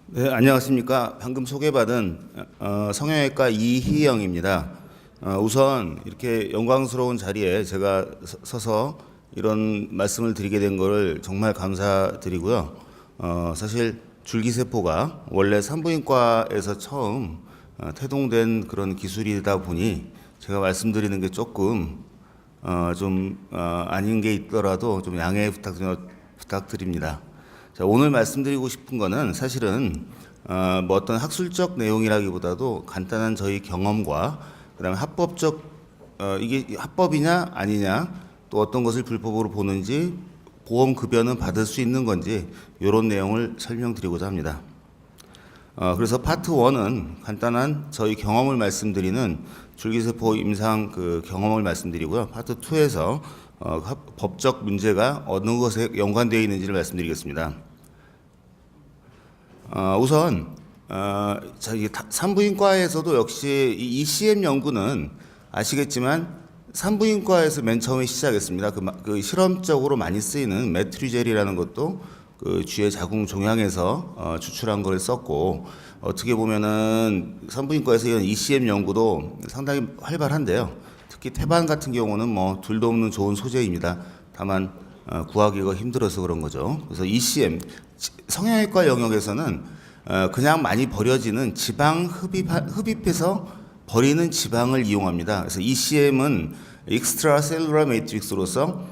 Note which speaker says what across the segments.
Speaker 1: 네, 안녕하십니까. 방금 소개받은 성형외과 이희영입니다. 우선 이렇게 영광스러운 자리에 제가 서서 이런 말씀을 드리게 된 것을 정말 감사드리고요. 사실 줄기세포가 원래 산부인과에서 처음 태동된 그런 기술이다 보니 제가 말씀드리는 게 조금 아닌 게 있더라도 좀 양해 부탁드립니다. 자, 오늘 말씀드리고 싶은 거는 사실은 뭐 어떤 학술적 내용이라기보다도 간단한 저희 경험과 그다음에 합법적 이게 합법이냐 아니냐 또 어떤 것을 불법으로 보는지 보험 급여는 받을 수 있는 건지 이런 내용을 설명드리고자 합니다. 그래서 파트 1은 간단한 저희 경험을 말씀드리는 줄기세포 임상 그 경험을 말씀드리고요. 파트 2에서 법적 문제가 어느 것에 연관되어 있는지를 말씀드리겠습니다. 우선 저희 산부인과에서도 역시 이 ECM 연구는 아시겠지만 산부인과에서 맨 처음에 시작했습니다. 그 실험적으로 많이 쓰이는 메트리젤이라는 것도 그 쥐의 자궁 종양에서 추출한 걸 썼고, 어떻게 보면은 산부인과에서 이런 ECM 연구도 상당히 활발한데요. 특히 태반 같은 경우는 뭐 둘도 없는 좋은 소재입니다. 다만 구하기가 힘들어서 그런 거죠. 그래서 ECM 성형외과 영역에서는 그냥 많이 버려지는 지방 흡입해서 버리는 지방을 이용합니다. 그래서 ECM은 익스트라셀룰라 매트릭스로서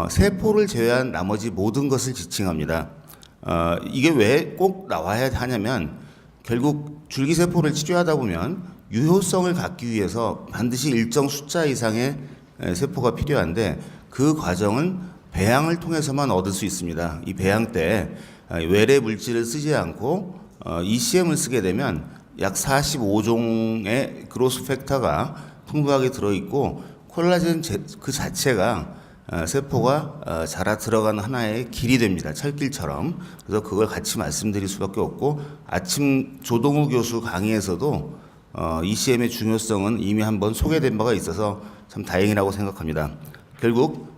Speaker 1: 세포를 제외한 나머지 모든 것을 지칭합니다. 이게 왜 꼭 나와야 하냐면 결국 줄기세포를 치료하다 보면 유효성을 갖기 위해서 반드시 일정 숫자 이상의 세포가 필요한데 그 과정은 배양을 통해서만 얻을 수 있습니다. 이 배양 때 외래 물질을 쓰지 않고 ECM을 쓰게 되면 약 45종의 그로스 팩터가 풍부하게 들어있고 콜라겐 그 자체가 세포가 자라 들어가는 하나의 길이 됩니다. 철길처럼. 그래서 그걸 같이 말씀드릴 수밖에 없고 아침 조동우 교수 강의에서도 ECM의 중요성은 이미 한번 소개된 바가 있어서 참 다행이라고 생각합니다. 결국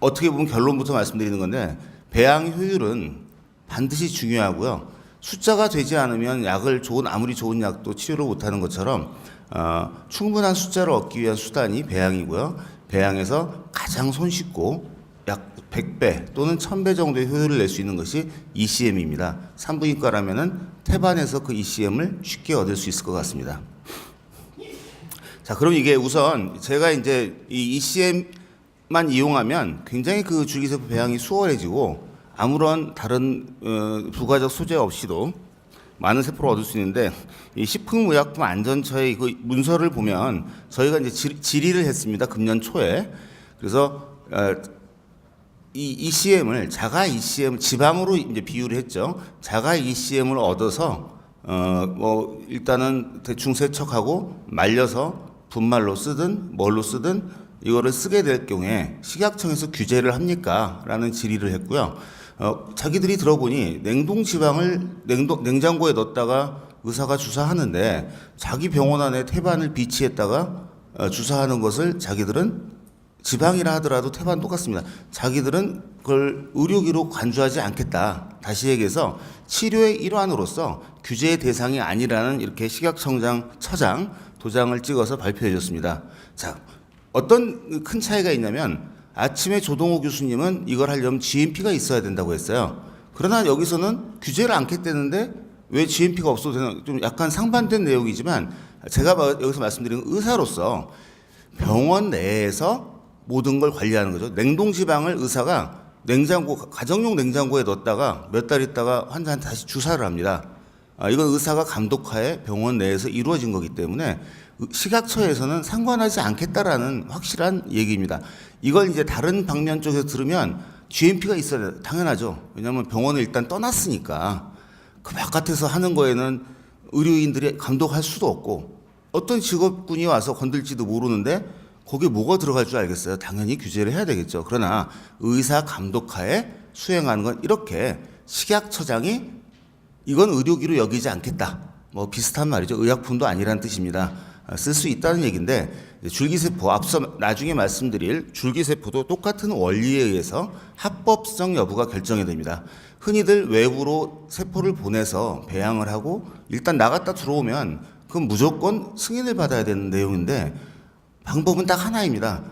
Speaker 1: 어떻게 보면 결론부터 말씀드리는 건데 배양 효율은 반드시 중요하고요. 숫자가 되지 않으면 아무리 좋은 약도 치료를 못하는 것처럼 충분한 숫자를 얻기 위한 수단이 배양이고요. 배양에서 가장 손쉽고 약 100배 또는 1000배 정도의 효율을 낼 수 있는 것이 ECM입니다. 산부인과라면은 태반에서 그 ECM을 쉽게 얻을 수 있을 것 같습니다. 자, 그럼 이게 우선 제가 이제 이 ECM만 이용하면 굉장히 그 줄기세포 배양이 수월해지고 아무런 다른 부가적 소재 없이도 많은 세포를 얻을 수 있는데 이 식품의약품안전처의 그 문서를 보면 저희가 이제 질의를 했습니다. 금년 초에. 그래서 이 ECM을 자가 ECM 지방으로 이제 비유를 했죠. 자가 ECM을 얻어서 뭐 일단은 대충 세척하고 말려서 분말로 쓰든 뭘로 쓰든 이거를 쓰게 될 경우에 식약청에서 규제를 합니까? 라는 질의를 했고요. 자기들이 들어보니 냉동 지방을 냉장고에 넣었다가 의사가 주사하는데 자기 병원 안에 태반을 비치했다가 주사하는 것을 자기들은 지방이라 하더라도 태반 똑같습니다. 자기들은 그걸 의료기로 간주하지 않겠다. 다시 얘기해서 치료의 일환으로서 규제의 대상이 아니라는 이렇게 식약청장 처장 도장을 찍어서 발표해 줬습니다. 자, 어떤 큰 차이가 있냐면 아침에 조동호 교수님은 이걸 하려면 GMP가 있어야 된다고 했어요. 그러나 여기서는 규제를 않겠다는데 왜 GMP가 없어도 되나 좀 약간 상반된 내용이지만 제가 여기서 말씀드리는 의사로서 병원 내에서 모든 걸 관리하는 거죠. 냉동 지방을 의사가 가정용 냉장고에 넣었다가 몇 달 있다가 환자한테 다시 주사를 합니다. 이건 의사가 감독하에 병원 내에서 이루어진 거기 때문에 식약처에서는 상관하지 않겠다라는 확실한 얘기입니다. 이걸 이제 다른 방면 쪽에서 들으면 GMP가 있어야 돼. 당연하죠. 왜냐하면 병원을 일단 떠났으니까 그 바깥에서 하는 거에는 의료인들이 감독할 수도 없고 어떤 직업군이 와서 건들지도 모르는데 거기에 뭐가 들어갈 줄 알겠어요. 당연히 규제를 해야 되겠죠. 그러나 의사 감독하에 수행하는 건 이렇게 식약처장이 이건 의료기로 여기지 않겠다. 뭐 비슷한 말이죠. 의약품도 아니라는 뜻입니다. 쓸 수 있다는 얘기인데 줄기세포 앞서 나중에 말씀드릴 줄기세포도 똑같은 원리에 의해서 합법성 여부가 결정이 됩니다. 흔히들 외부로 세포를 보내서 배양을 하고 일단 나갔다 들어오면 그건 무조건 승인을 받아야 되는 내용인데 방법은 딱 하나입니다.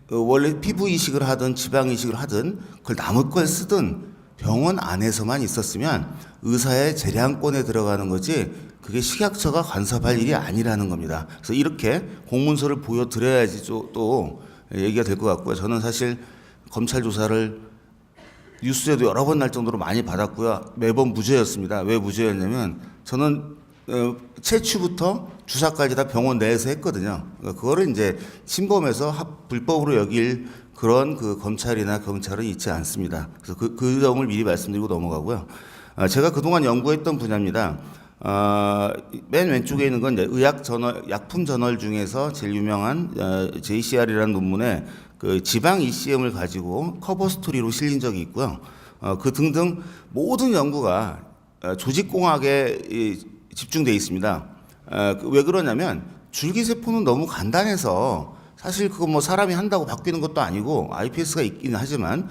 Speaker 1: 원래 피부 이식을 하든 지방 이식을 하든 그걸 남의 걸 쓰든 병원 안에서만 있었으면 의사의 재량권에 들어가는 거지 그게 식약처가 간섭할 일이 아니라는 겁니다. 그래서 이렇게 공문서를 보여드려야지 또 얘기가 될 것 같고요. 저는 사실 검찰 조사를 뉴스에도 여러 번 날 정도로 많이 받았고요. 매번 무죄였습니다. 왜 무죄였냐면 저는 채취부터 주사까지 다 병원 내에서 했거든요. 그러니까 그거를 이제 침범해서 불법으로 여길 그런 그 검찰이나 경찰은 있지 않습니다. 그래서 그 점을 미리 말씀드리고 넘어가고요. 제가 그동안 연구했던 분야입니다. 맨 왼쪽에 있는 건 이제 의학 저널, 약품 저널 중에서 제일 유명한 JCR이라는 논문에 그 지방 ECM을 가지고 커버 스토리로 실린 적이 있고요. 그 등등 모든 연구가 조직공학에 집중되어 있습니다. 왜 그러냐면 줄기세포는 너무 간단해서 사실 그거 뭐 사람이 한다고 바뀌는 것도 아니고 iPS가 있긴 하지만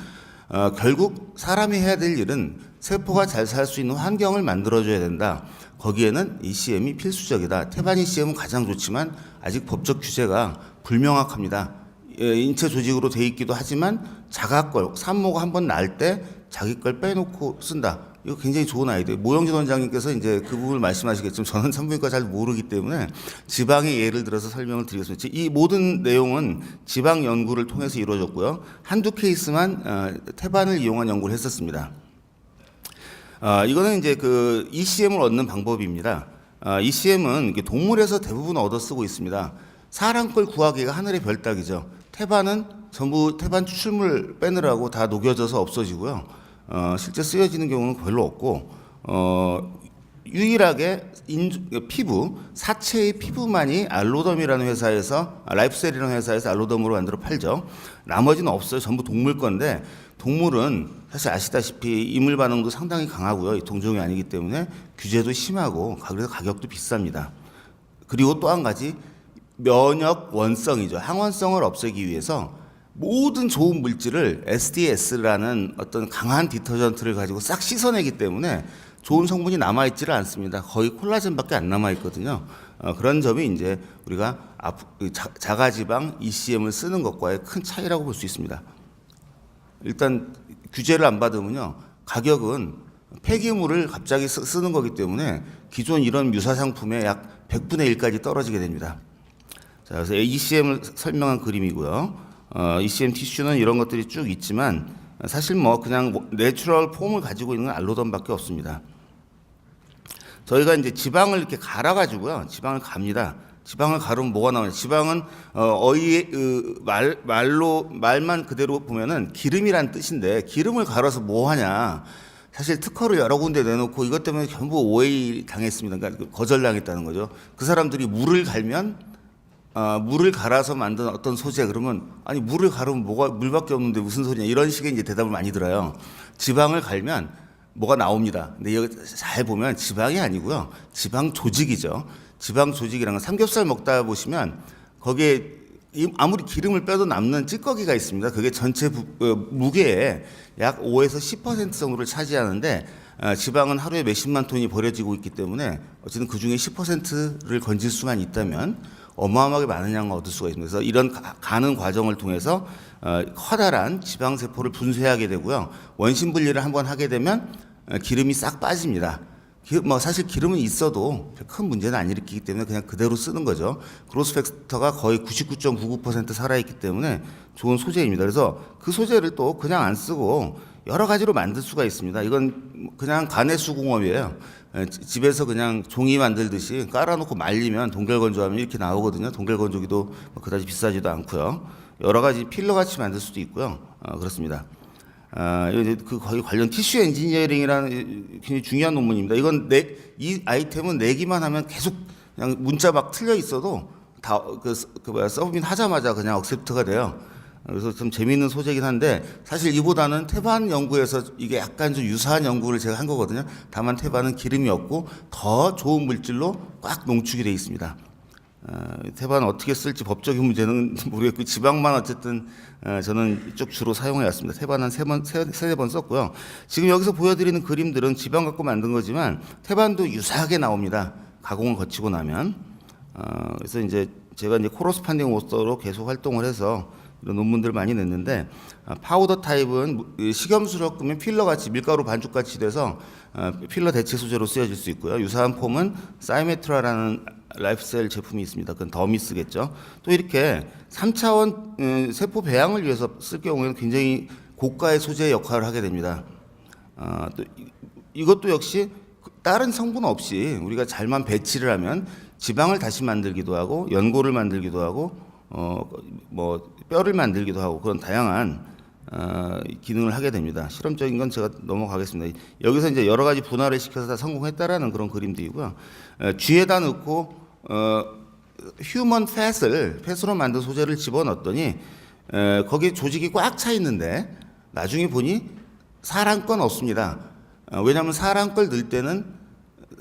Speaker 1: 결국 사람이 해야 될 일은 세포가 잘 살 수 있는 환경을 만들어줘야 된다. 거기에는 ECM이 필수적이다. 태반 ECM은 가장 좋지만 아직 법적 규제가 불명확합니다. 인체 조직으로 돼 있기도 하지만 자가 걸 산모가 한번 날 때 자기 걸 빼놓고 쓴다. 이거 굉장히 좋은 아이디어. 모영진 원장님께서 이제 그 부분을 말씀하시겠지만 저는 산부인과 잘 모르기 때문에 지방의 예를 들어서 설명을 드리겠습니다. 이 모든 내용은 지방 연구를 통해서 이루어졌고요. 한두 케이스만 태반을 이용한 연구를 했었습니다. 이거는 이제 그 ECM을 얻는 방법입니다. ECM은 동물에서 대부분 얻어 쓰고 있습니다. 사람 걸 구하기가 하늘의 별 따기죠. 태반은 전부 태반 추출물 빼느라고 다 녹여져서 없어지고요. 실제 쓰여지는 경우는 별로 없고, 유일하게 피부, 사체의 피부만이 알로덤이라는 회사에서, 라이프셀이라는 회사에서 알로덤으로 만들어 팔죠. 나머지는 없어요. 전부 동물 건데, 동물은 사실 아시다시피 이물 반응도 상당히 강하고요. 동종이 아니기 때문에 규제도 심하고, 그래서 가격도 비쌉니다. 그리고 또 한 가지, 면역 원성이죠. 항원성을 없애기 위해서 모든 좋은 물질을 SDS라는 어떤 강한 디터전트를 가지고 싹 씻어내기 때문에 좋은 성분이 남아있지를 않습니다. 거의 콜라겐밖에 안 남아있거든요. 그런 점이 이제 우리가 자가지방 ECM을 쓰는 것과의 큰 차이라고 볼 수 있습니다. 일단 규제를 안 받으면요, 가격은 폐기물을 갑자기 쓰는 거기 때문에 기존 이런 유사 상품의 약 100분의 1까지 떨어지게 됩니다. 자, 그래서 ECM을 설명한 그림이고요. ECM 티슈는 이런 것들이 쭉 있지만 사실 뭐 그냥 내추럴 폼을 가지고 있는 알로덤밖에 없습니다. 저희가 이제 지방을 이렇게 갈아가지고요, 지방을 갑니다. 지방을 가르면 뭐가 나오냐? 지방은 말만 그대로 보면은 기름이란 뜻인데 기름을 갈아서 뭐 하냐? 사실 특허를 여러 군데 내놓고 이것 때문에 전부 오해 당했습니다. 그러니까 거절당했다는 거죠. 그 사람들이 물을 갈면 물을 갈아서 만든 어떤 소재, 그러면 아니 물을 갈으면 뭐가 물밖에 없는데 무슨 소리냐, 이런 식의 이제 대답을 많이 들어요. 지방을 갈면 뭐가 나옵니다. 근데 여기 잘 보면 지방이 아니고요, 지방 조직이죠. 지방 조직이라는 건 삼겹살 먹다 보시면 거기에 아무리 기름을 빼도 남는 찌꺼기가 있습니다. 그게 전체 무게의 약 5에서 10% 정도를 차지하는데 지방은 하루에 몇십만 톤이 버려지고 있기 때문에 어쨌든 그 중에 10%를 건질 수만 있다면 어마어마하게 많은 양을 얻을 수가 있습니다. 그래서 이런 가는 과정을 통해서 커다란 지방세포를 분쇄하게 되고요. 원심 분리를 한번 하게 되면 기름이 싹 빠집니다. 뭐 사실 기름은 있어도 큰 문제는 안 일으키기 때문에 그냥 그대로 쓰는 거죠. 그로스 팩터가 거의 99.99% 살아있기 때문에 좋은 소재입니다. 그래서 그 소재를 또 그냥 안 쓰고 여러 가지로 만들 수가 있습니다. 이건 그냥 가내수공업이에요. 집에서 그냥 종이 만들듯이 깔아놓고 말리면 동결건조하면 이렇게 나오거든요. 동결건조기도 그다지 비싸지도 않고요. 여러 가지 필러같이 만들 수도 있고요. 그렇습니다. 그 거기 관련 티슈 엔지니어링이라는 굉장히 중요한 논문입니다. 이건 이 아이템은 내기만 하면 계속 그냥 문자 막 틀려 있어도 다 서브밋 하자마자 그냥 억셉트가 돼요. 그래서 좀 재미있는 소재이긴 한데 사실 이보다는 태반 연구에서 이게 약간 좀 유사한 연구를 제가 한 거거든요. 다만 태반은 기름이 없고 더 좋은 물질로 꽉 농축이 되어 있습니다. 태반 어떻게 쓸지 법적인 문제는 모르겠고 지방만 어쨌든 저는 이쪽 주로 사용해 왔습니다. 태반 한 세네 번 썼고요. 지금 여기서 보여드리는 그림들은 지방 갖고 만든 거지만 태반도 유사하게 나옵니다. 가공을 거치고 나면. 그래서 이제 제가 이제 코러스판딩 오서로 계속 활동을 해서 이런 논문들 많이 냈는데 파우더 타입은 식염수를 섞으면 필러 같이 밀가루 반죽 같이 돼서 필러 대체 소재로 쓰여질 수 있고요. 유사한 폼은 사이메트라라는 라이프셀 제품이 있습니다. 그건 더미스겠죠. 또 이렇게 3차원 세포 배양을 위해서 쓸 경우에는 굉장히 고가의 소재 역할을 하게 됩니다. 또 이것도 역시 다른 성분 없이 우리가 잘만 배치를 하면 지방을 다시 만들기도 하고 연골을 만들기도 하고 뭐 뼈를 만들기도 하고 그런 다양한 기능을 하게 됩니다. 실험적인 건 제가 넘어가겠습니다. 여기서 이제 여러 가지 분할을 시켜서 다 성공했다라는 그런 그림들이고요. 쥐에다 넣고 휴먼 팻으로 만든 소재를 집어넣었더니 거기에 조직이 꽉 차 있는데 나중에 보니 사람 건 없습니다. 왜냐하면 사람 걸 넣을 때는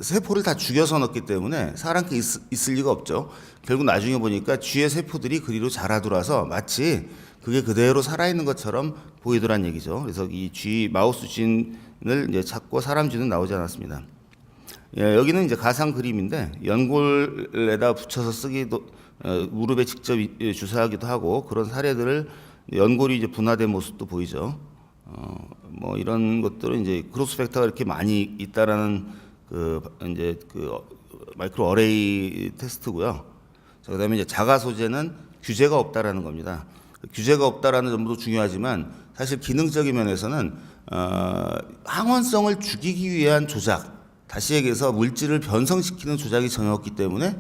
Speaker 1: 세포를 다 죽여서 넣기 때문에 사람 게 있을 리가 없죠. 결국 나중에 보니까 쥐의 세포들이 그리로 자라들어서 마치 그게 그대로 살아있는 것처럼 보이더란 얘기죠. 그래서 이 쥐 마우스 쥐를 이제 찾고 사람 쥐는 나오지 않았습니다. 예, 여기는 이제 가상 그림인데 연골에다 붙여서 쓰기도 무릎에 직접 주사하기도 하고 그런 사례들을 연골이 이제 분화된 모습도 보이죠. 뭐 이런 것들은 이제 크로스 팩터가 이렇게 많이 있다라는 마이크로 어레이 테스트고요. 자, 그다음에 이제 자가 소재는 규제가 없다라는 겁니다. 규제가 없다라는 점도 중요하지만 사실 기능적인 면에서는 항원성을 죽이기 위한 조작, 다시 얘기해서 물질을 변성시키는 조작이 전혀 없기 때문에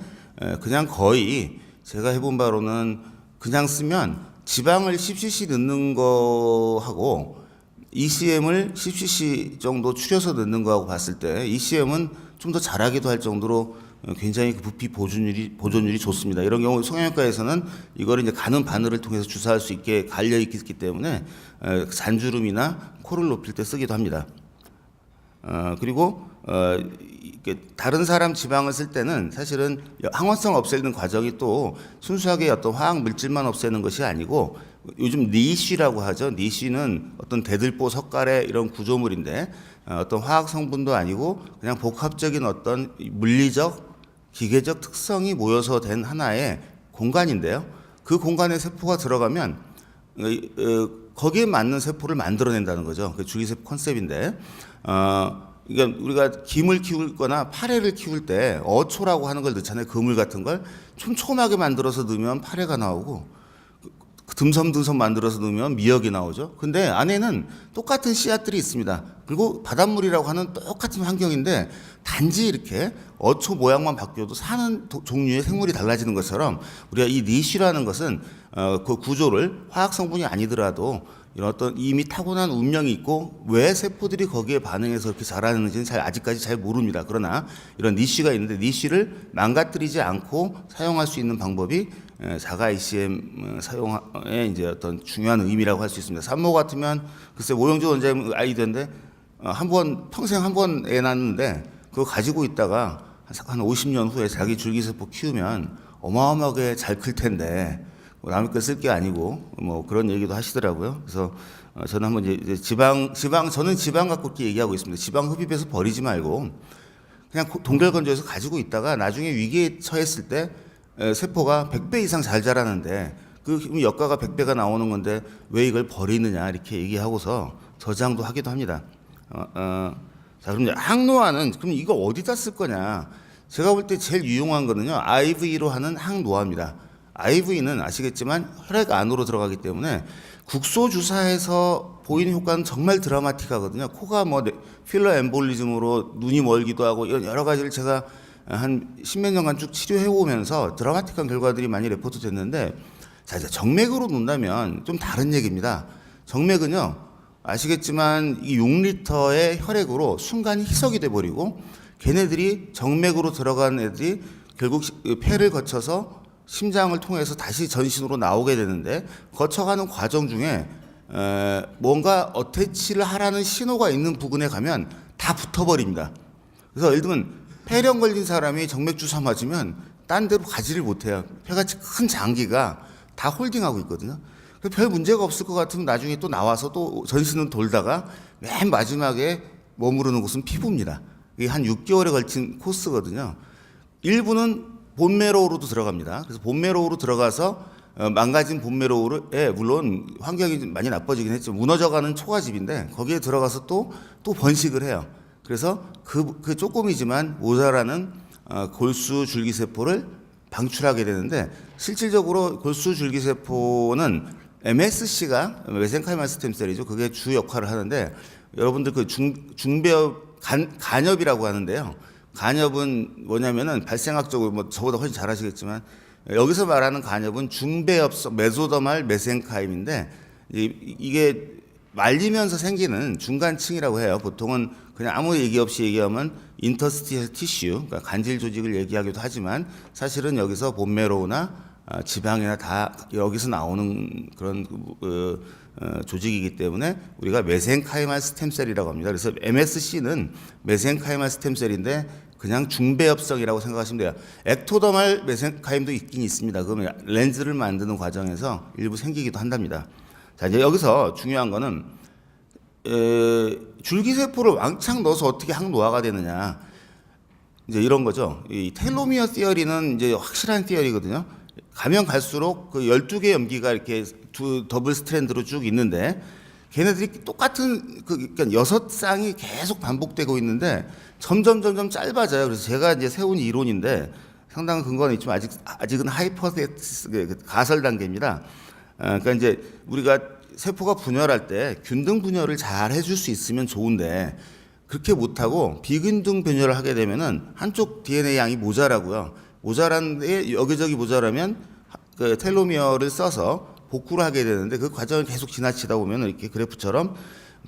Speaker 1: 그냥 거의 제가 해본 바로는 그냥 쓰면 지방을 10cc 넣는 거하고 ECM을 10cc 정도 추려서 넣는 거하고 봤을 때 ECM은 좀 더 잘하기도 할 정도로 굉장히 그 부피 보존율이 좋습니다. 이런 경우 성형외과에서는 이거를 이제 가는 바늘을 통해서 주사할 수 있게 갈려 있기 때문에 잔주름이나 코를 높일 때 쓰기도 합니다. 그리고 다른 사람 지방을 쓸 때는 사실은 항원성 없애는 과정이 또 순수하게 어떤 화학 물질만 없애는 것이 아니고 요즘 니쉬라고 하죠. 니쉬는 어떤 대들보 석가래 이런 구조물인데 어떤 화학 성분도 아니고 그냥 복합적인 어떤 물리적 기계적 특성이 모여서 된 하나의 공간인데요. 그 공간에 세포가 들어가면 거기에 맞는 세포를 만들어낸다는 거죠. 그 줄기세포 컨셉인데 그러니까 우리가 김을 키우거나 파래를 키울 때 어초라고 하는 걸 넣잖아요. 그물 같은 걸 촘촘하게 만들어서 넣으면 파래가 나오고 듬섬듬섬 만들어서 넣으면 미역이 나오죠. 근데 안에는 똑같은 씨앗들이 있습니다. 그리고 바닷물이라고 하는 똑같은 환경인데 단지 이렇게 어초 모양만 바뀌어도 사는 종류의 생물이 달라지는 것처럼 우리가 이 니쉬라는 것은 그 구조를 화학 성분이 아니더라도 이런 어떤 이미 타고난 운명이 있고 왜 세포들이 거기에 반응해서 그렇게 자라는지는 아직까지 잘 모릅니다. 그러나 이런 니쉬가 있는데 니쉬를 망가뜨리지 않고 사용할 수 있는 방법이 자가 ECM 사용의 이제 어떤 중요한 의미라고 할 수 있습니다. 산모 같으면 글쎄 오영주 원장님 아이디어인데 평생 한 번 애 낳았는데 그거 가지고 있다가 한 50년 후에 자기 줄기세포 키우면 어마어마하게 잘 클 텐데 남의 거 쓸 게 아니고 뭐 그런 얘기도 하시더라고요. 그래서 저는 한번 이제 저는 지방 갖고 이렇게 얘기하고 있습니다. 지방 흡입해서 버리지 말고 그냥 동결건조해서 가지고 있다가 나중에 위기에 처했을 때 세포가 100배 이상 잘 자라는데 그 역가가 100배가 나오는 건데 왜 이걸 버리느냐 이렇게 얘기하고서 저장도 하기도 합니다. 자, 그럼 이제 항노화는 그럼 이거 어디다 쓸 거냐? 제가 볼 때 제일 유용한 거는요. IV로 하는 항노화입니다. IV는 아시겠지만 혈액 안으로 들어가기 때문에 국소 주사에서 보이는 효과는 정말 드라마틱하거든요. 코가 뭐 필러 엠볼리즘으로 눈이 멀기도 하고 이런 여러 가지를 제가 한 십몇 년간 쭉 치료해 오면서 드라마틱한 결과들이 많이 레포트 됐는데 자, 이제 정맥으로 놓는다면 좀 다른 얘기입니다. 정맥은요. 아시겠지만 이 6리터의 혈액으로 순간 희석이 돼 버리고 걔네들이 정맥으로 들어간 애들이 결국 폐를 거쳐서 심장을 통해서 다시 전신으로 나오게 되는데 거쳐가는 과정 중에 뭔가 어태치를 하라는 신호가 있는 부분에 가면 다 붙어버립니다. 그래서 예를 들면 폐렴 걸린 사람이 정맥 주사 맞으면 딴 데로 가지를 못해요. 폐같이 큰 장기가 다 홀딩하고 있거든요. 별 문제가 없을 것 같으면 나중에 또 나와서 또 전신은 돌다가 맨 마지막에 머무르는 곳은 피부입니다. 이게 한 6개월에 걸친 코스거든요. 일부는 본메로우로도 들어갑니다. 그래서 본메로우로 들어가서 망가진 본메로우에 물론 환경이 많이 나빠지긴 했죠. 무너져가는 초가집인데 거기에 들어가서 또 번식을 해요. 그래서 그 조금이지만 모자라는 골수 줄기세포를 방출하게 되는데 실질적으로 골수 줄기세포는 MSC가 메센카이말 스템셀이죠. 그게 주 역할을 하는데 여러분들 그 중배엽 간엽이라고 하는데요. 간엽은 뭐냐면은 발생학적으로 뭐 저보다 훨씬 잘 아시겠지만 여기서 말하는 간엽은 중배엽성 메소더말 메센카임인데 이게 말리면서 생기는 중간층이라고 해요. 보통은 그냥 아무 얘기 없이 얘기하면 인터스티셜 티슈, 그러니까 간질 조직을 얘기하기도 하지만 사실은 여기서 본메로우나 지방이나 다 여기서 나오는 그런 조직이기 때문에 우리가 메센카이말 스템셀이라고 합니다. 그래서 MSC는 메센카이말 스템셀인데 그냥 중배엽성이라고 생각하시면 돼요. 액토더말 메센카임도 있긴 있습니다. 그러면 렌즈를 만드는 과정에서 일부 생기기도 한답니다. 자, 이제 여기서 중요한 거는 줄기세포를 왕창 넣어서 어떻게 항노화가 되느냐. 이제 이런 거죠. 이 텔로미어 티어리는 이제 확실한 티어리거든요. 가면 갈수록 그 12개 염기가 이렇게 더블 스트랜드로 쭉 있는데 걔네들이 똑같은 그러니까 6쌍이 계속 반복되고 있는데 점점 짧아져요. 그래서 제가 이제 세운 이론인데 상당한 근거는 있지만 아직은 하이퍼테시스 가설 단계입니다. 그러니까 이제 우리가 세포가 분열할 때 균등 분열을 잘 해줄 수 있으면 좋은데 그렇게 못하고 비균등 분열을 하게 되면은 한쪽 DNA 양이 모자라고요. 모자란데 여기저기 모자라면 그 텔로미어를 써서 복구를 하게 되는데 그 과정을 계속 지나치다 보면 이렇게 그래프처럼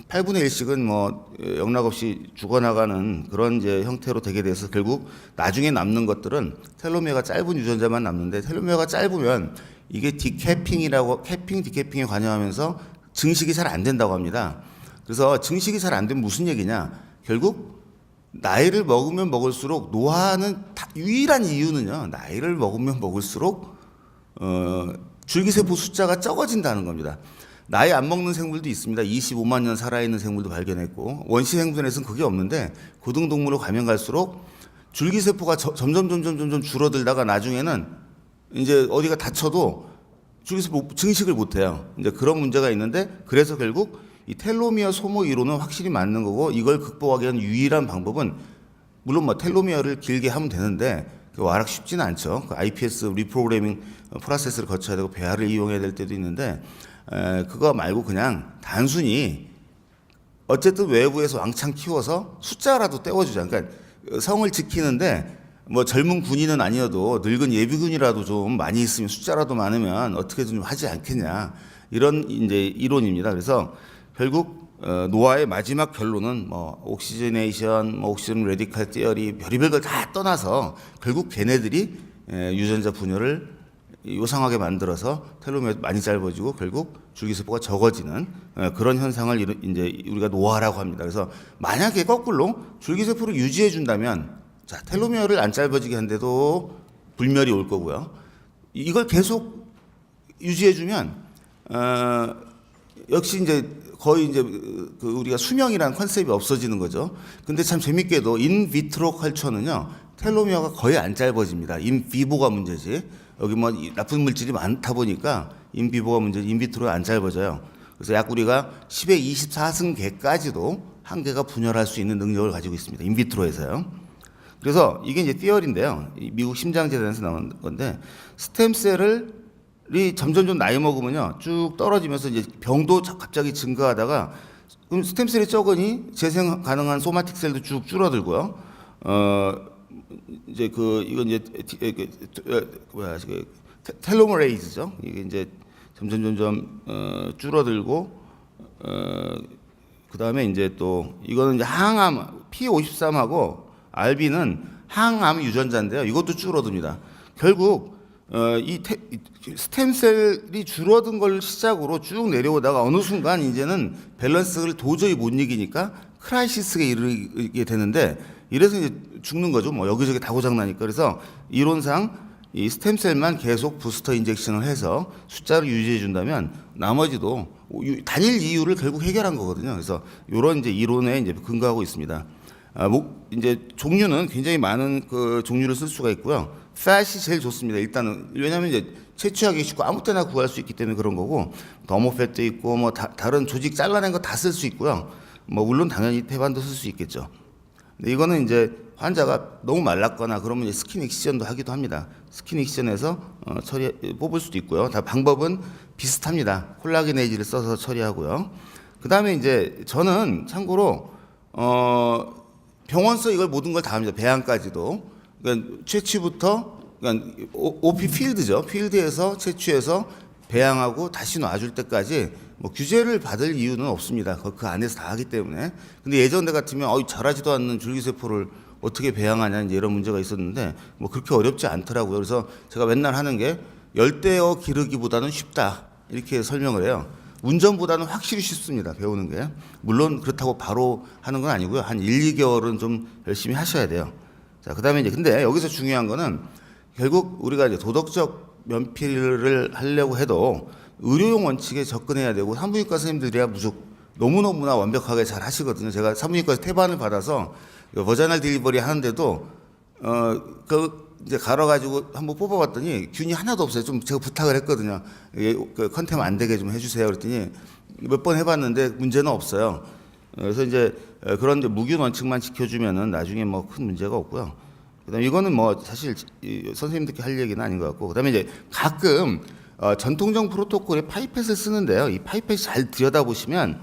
Speaker 1: 8분의 1씩은 뭐 영락없이 죽어나가는 그런 이제 형태로 되게 돼서 결국 나중에 남는 것들은 텔로미어가 짧은 유전자만 남는데 텔로미어가 짧으면 이게 디캐핑이라고 캐핑 디캐핑에 관여하면서 증식이 잘 안 된다고 합니다. 그래서 증식이 잘 안 되면 무슨 얘기냐? 결국 나이를 먹으면 먹을수록 노화는 유일한 이유는요. 나이를 먹으면 먹을수록 줄기세포 숫자가 적어진다는 겁니다. 나이 안 먹는 생물도 있습니다. 25만 년 살아있는 생물도 발견했고 원시 생존에서는 그게 없는데 고등동물로 가면 갈수록 줄기세포가 점점 줄어들다가 나중에는 이제 어디가 다쳐도 줄기세포 증식을 못해요. 이제 그런 문제가 있는데 그래서 결국 이 텔로미어 소모 이론은 확실히 맞는 거고 이걸 극복하기 위한 유일한 방법은 물론 뭐 텔로미어를 길게 하면 되는데 그 와락 쉽지는 않죠. 그 iPS 리프로그래밍 프로세스를 거쳐야 되고 배아를 이용해야 될 때도 있는데 그거 말고 그냥 단순히 어쨌든 외부에서 왕창 키워서 숫자라도 떼워주자. 그러니까 성을 지키는데 뭐 젊은 군인은 아니어도 늙은 예비군이라도 좀 많이 있으면 숫자라도 많으면 어떻게든 좀 하지 않겠냐. 이런 이제 이론입니다. 그래서 결국 노화의 마지막 결론은 뭐 옥시저네이션, 뭐 옥시전 레디칼 티어리 별의별 걸 다 떠나서 결국 걔네들이 유전자 분열을 요상하게 만들어서 텔로미어 많이 짧아지고 결국 줄기세포가 적어지는 그런 현상을 이제 우리가 노화라고 합니다. 그래서 만약에 거꾸로 줄기세포를 유지해 준다면 자, 텔로미어를 안 짧아지게 한데도 불멸이 올 거고요. 이걸 계속 유지해 주면 역시 이제 거의 이제 그 우리가 수명이라는 컨셉이 없어지는 거죠. 근데 참 재밌게도 인비트로 컬처는요. 텔로미어가 거의 안 짧아집니다. 인비보가 문제지. 여기 뭐 나쁜 물질이 많다 보니까 인비보가 문제지. 인비트로가 안 짧아져요. 그래서 약 우리가 10의 24승계까지도 한 개가 분열할 수 있는 능력을 가지고 있습니다. 인비트로에서요. 그래서 이게 이제 띠어리인데요. 미국 심장재단에서 나온 건데 스템셀이 점점 좀 나이 먹으면요 쭉 떨어지면서 이제 병도 갑자기 증가하다가 그럼 스템셀이 적으니 재생 가능한 소마틱 셀도 쭉 줄어들고요. 이제 이건 이제 텔로머레이즈죠. 이게 이제 점점 줄어들고 그 다음에 이제 또 이거는 이제 항암 P53하고 RB는 항암 유전자인데요. 이것도 줄어듭니다. 결국 이 스템셀이 줄어든 걸 시작으로 쭉 내려오다가 어느 순간 이제는 밸런스를 도저히 못 이기니까 크라이시스에 이르게 되는데 이래서 이제 죽는 거죠. 뭐 여기저기 다 고장 나니까. 그래서 이론상 이 스템셀만 계속 부스터 인젝션을 해서 숫자를 유지해 준다면 나머지도 단일 이유를 결국 해결한 거거든요. 그래서 이런 이제 이론에 이제 근거하고 있습니다. 이제 종류는 굉장히 많은 그 종류를 쓸 수가 있고요. 팻이 제일 좋습니다. 일단은 왜냐하면 이제 채취하기 쉽고 아무 때나 구할 수 있기 때문에 그런 거고, 더모팻도 있고 뭐 다른 조직 잘라낸 거 다 쓸 수 있고요. 뭐 물론 당연히 태반도 쓸 수 있겠죠. 근데 이거는 이제 환자가 너무 말랐거나 그러면 이제 스킨 익시전도 하기도 합니다. 스킨 익시전에서 뽑을 수도 있고요. 다 방법은 비슷합니다. 콜라겐에이지를 써서 처리하고요. 그 다음에 이제 저는 참고로 병원서 이걸 모든 걸 다 합니다. 배양까지도. 그러니까 채취부터 그러니까 OP 필드죠. 필드에서 채취해서 배양하고 다시 놔줄 때까지 뭐 규제를 받을 이유는 없습니다. 그 안에서 다 하기 때문에. 근데 예전에 같으면 자라지도 않는 줄기세포를 어떻게 배양하냐 이제 이런 문제가 있었는데 뭐 그렇게 어렵지 않더라고요. 그래서 제가 맨날 하는 게 열대어 기르기보다는 쉽다 이렇게 설명을 해요. 운전보다는 확실히 쉽습니다. 배우는 게. 물론 그렇다고 바로 하는 건 아니고요. 한 1, 2개월은 좀 열심히 하셔야 돼요. 자, 그다음에 이제 근데 여기서 중요한 거는 결국 우리가 이제 도덕적 면피를 하려고 해도 의료용 원칙에 접근해야 되고 산부인과 선생님들이야 너무너무나 완벽하게 잘 하시거든요. 제가 산부인과에서 태반을 받아서 버자널 딜리버리 하는데도 이제 갈아가지고 한번 뽑아봤더니 균이 하나도 없어요. 좀 제가 부탁을 했거든요. 그 컨템 안 되게 좀 해주세요. 그랬더니 몇 번 해봤는데 문제는 없어요. 그래서 이제 그런 무균 원칙만 지켜주면은 나중에 뭐 큰 문제가 없고요. 그다음에 이거는 뭐 사실 선생님들께 할 얘기는 아닌 것 같고, 그다음에 이제 가끔 전통적 프로토콜에 파이펫을 쓰는데요. 이 파이펫이 잘 들여다보시면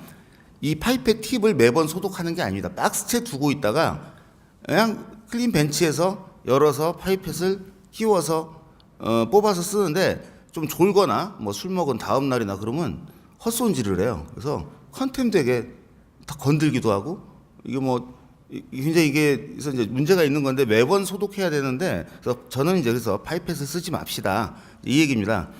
Speaker 1: 이 파이펫 팁을 매번 소독하는 게 아닙니다. 박스채 두고 있다가 그냥 클린 벤치에서 열어서 파이펫을 끼워서 뽑아서 쓰는데 좀 졸거나 뭐 술 먹은 다음 날이나 그러면 헛손질을 해요. 그래서 컨템 되게 다 건들기도 하고 이게 뭐 굉장히 그래서 이제 문제가 있는 건데 매번 소독해야 되는데, 그래서 저는 이제 그래서 파이펫을 쓰지 맙시다 이 얘기입니다.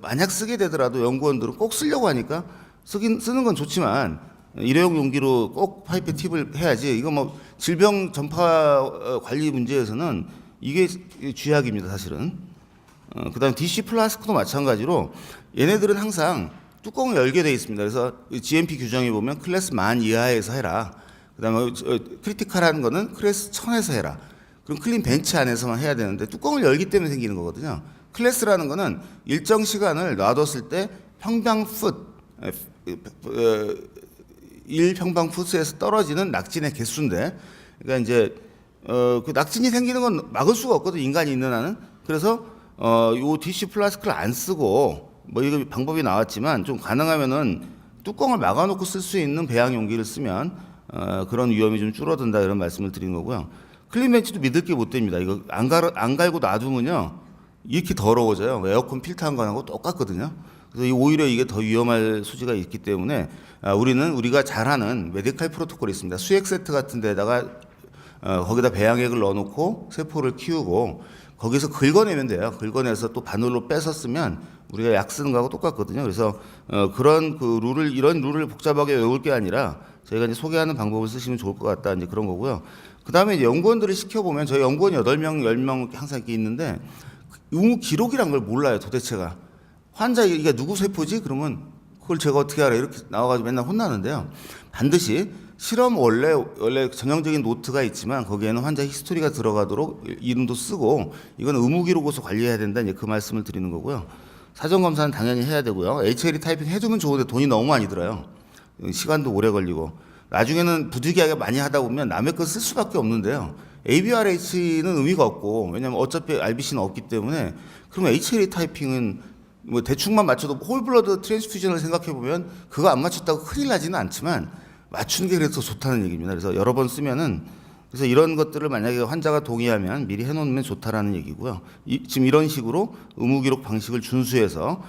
Speaker 1: 만약 쓰게 되더라도 연구원들은 꼭 쓰려고 하니까 쓰는 건 좋지만 일회용 용기로 꼭 파이펫 팁을 해야지. 이거 뭐 질병 전파 관리 문제에서는 이게 쥐약입니다, 사실은. 그다음 DC 플라스크도 마찬가지로 얘네들은 항상 뚜껑을 열게 돼 있습니다. 그래서 GMP 규정에 보면 클래스 만 이하에서 해라. 그다음에 크리티컬한 거는 클래스 1000에서 해라. 그럼 클린 벤치 안에서만 해야 되는데 뚜껑을 열기 때문에 생기는 거거든요. 클래스라는 거는 일정 시간을 놔뒀을 때 평방풋 1평방풋에서 떨어지는 낙진의 개수인데, 그러니까 이제 그 낙진이 생기는 건 막을 수가 없거든, 인간이 있는 한은. 그래서 요 DC 플라스크를 안 쓰고 뭐 이거 방법이 나왔지만 좀 가능하면은 뚜껑을 막아놓고 쓸 수 있는 배양 용기를 쓰면 그런 위험이 좀 줄어든다 이런 말씀을 드린 거고요. 클린 벤치도 믿을 게 못 됩니다. 이거 안 갈고 놔두면요 이렇게 더러워져요. 에어컨 필터한 거하고 똑같거든요. 그래서 오히려 이게 더 위험할 소지가 있기 때문에 우리가 잘하는 메디칼 프로토콜이 있습니다. 수액 세트 같은 데다가 거기다 배양액을 넣어놓고 세포를 키우고 거기서 긁어내면 돼요. 긁어내서 또 바늘로 빼서 쓰면 우리가 약 쓰는 거하고 똑같거든요. 그래서 그런 이런 룰을 복잡하게 외울 게 아니라 저희가 이제 소개하는 방법을 쓰시면 좋을 것 같다, 이제 그런 거고요. 그 다음에 이제 연구원들을 시켜보면 저희 연구원 8명, 10명 항상 이렇게 있는데 의무 기록이란 걸 몰라요, 도대체가. 환자 이게 누구 세포지? 그러면 그걸 제가 어떻게 알아요? 이렇게 나와가지고 맨날 혼나는데요. 반드시 실험 원래 전형적인 노트가 있지만 거기에는 환자 히스토리가 들어가도록 이름도 쓰고 이건 의무 기록으로서 관리해야 된다, 이제 그 말씀을 드리는 거고요. 사전 검사는 당연히 해야 되고요. HLE 타이핑 해두면 좋은데 돈이 너무 많이 들어요. 시간도 오래 걸리고 나중에는 부득이하게 많이 하다 보면 남의 거 쓸 수밖에 없는데요. ABRH는 의미가 없고, 왜냐하면 어차피 RBC는 없기 때문에. 그러면 HLE 타이핑은 뭐 대충만 맞춰도 홀블러드 트랜스퓨전을 생각해 보면 그거 안 맞췄다고 큰일 나지는 않지만 맞추는 게 그래서 좋다는 얘기입니다. 그래서 여러 번 쓰면은, 그래서 이런 것들을 만약에 환자가 동의하면 미리 해놓으면 좋다라는 얘기고요. 지금 이런 식으로 의무 기록 방식을 준수해서